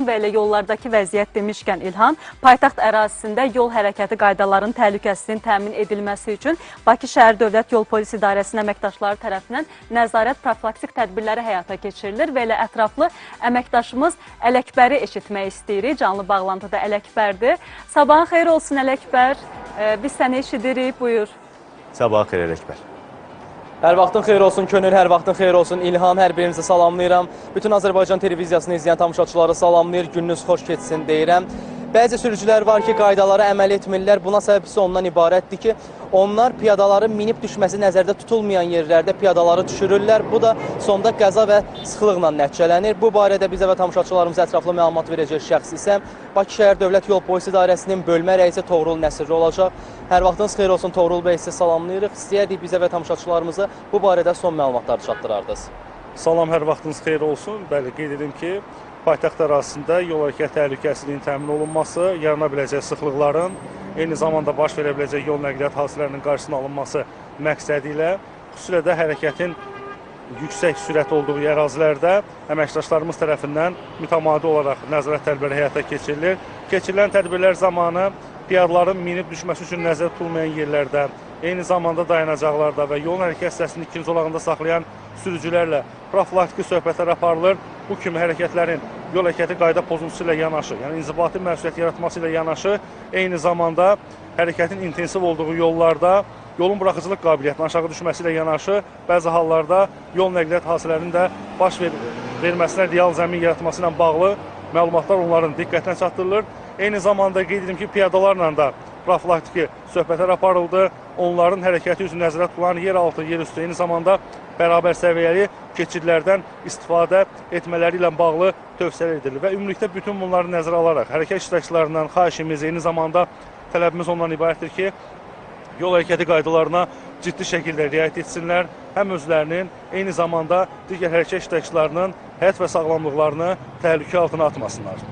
Və elə yollardakı vəziyyət demişkən İlhan, paytaxt ərazisində yol hərəkəti qaydalarının təhlükəsizliyinin təmin edilməsi üçün Bakı Şəhər Dövlət Yol Polis İdarəsinin əməkdaşları tərəfindən nəzarət profilaktik tədbirləri həyata keçirilir və elə ətraflı əməkdaşımız Ələkbəri eşitmək istəyirik. Canlı bağlantıda Ələkbərdir. Sabahın xeyir olsun Ələkbər. Biz səni eşidirik, buyur. Sabahın xeyir Ələkbər. Hər vaxtın xeyir olsun Könül, hər vaxtın xeyir olsun İlham, hər birinizi salamlayıram. Bütün Azərbaycan televiziyasını izləyən tamaşaçıları salamlayır, gününüz xoş keçsin deyirəm. Bəzi sürücülər var ki, qaydalara əməl etmirlər. Buna səbəb isə ondan ibarətdir ki, onlar piyadaların minib düşməsi nəzərdə tutulmayan yerlərdə piyadaları düşürürlər. Bu da sonda qəza və sıxlıqla nəticələnir. Bu barədə bizə və tamaşaçılarımıza ətraflı məlumat verəcək şəxs isə Bakı Şəhər Dövlət Yol Polis İdarəsinin bölmə rəisi Toğrul Nəsirli olacaq. Hər vaxtınız xeyir olsun Toğrul bəy, sizi salamlayırıq. İstəyərdik bizə və tamaşaçılarımıza bu barədə son məlumatları çatdırardınız. Salam, hər vaxtınız xeyir olsun. Bəli, qeyd edim ki, paytaxt ərazisində yol hərəkəti təhlükəsizliyinin təmin olunması, yarana biləcək sıxlıqların, eyni zamanda baş verə biləcək yol nəqliyyat hadisələrinin qarşısının alınması məqsədi ilə, xüsusilə də hərəkətin yüksək sürət olduğu ərazilərdə əməkdaşlarımız tərəfindən mütəmadi olaraq nəzarət tədbirləri həyata keçirilir. Keçirilən tədbirlər zamanı piyadaların minib düşməsi üçün nəzərdə tutulmayan yerlərdə, eyni zamanda dayanacaqlarda və yol hərəkət hissəsinin ikinci zolağında saxlayan sürücülərlə profilaktiki söhbətlər aparılır. Bu kimi hərəkətlərin yol hərəkəti qayda pozuntusu ilə yanaşı, yəni inzibati məsuliyyət yaratması ilə yanaşı, eyni zamanda hərəkətin intensiv olduğu yollarda yolun buraxıcılıq qabiliyyətinin aşağı düşməsi ilə yanaşı, bəzi hallarda yol nəqliyyat hadisələrinin də baş verməsinə real zəmin yaratması ilə bağlı məlumatlar onların diqqətinə çatdırılır. Eyni zamanda qeyd edim ki, piyadalarla da profilaktiki söhbətlər aparıldı. Onların hərəkəti üçün nəzərdə tutulan yeraltı, yerüstü, eyni zamanda bərabər səviyyəli keçidlərdən istifadə etmələri ilə bağlı tövsiyə edilir. Və ümumilikdə bütün bunları nəzərə alaraq hərəkət iştirakçılarından xahişimiz, eyni zamanda tələbimiz ondan ibarətdir ki, yol hərəkəti qaydalarına ciddi şəkildə riayət etsinlər, həm özlərinin, eyni zamanda digər hərəkət iştirakçılarının həyat və sağlamlıqlarını təhlükə altına atmasınlar.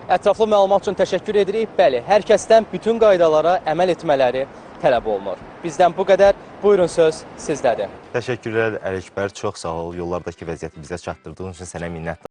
Ətraflı məlumat üçün təşəkkür edirik. Bəli, hər kəsdən bütün qaydalara əməl etmələri tələb olunur. Bizdən bu qədər. Buyurun, söz sizdədir. Təşəkkürlər Ələkbər, çox sağ ol. Yollardakı vəziyyəti bizə çatdırdığın üçün sənə minnətdarım.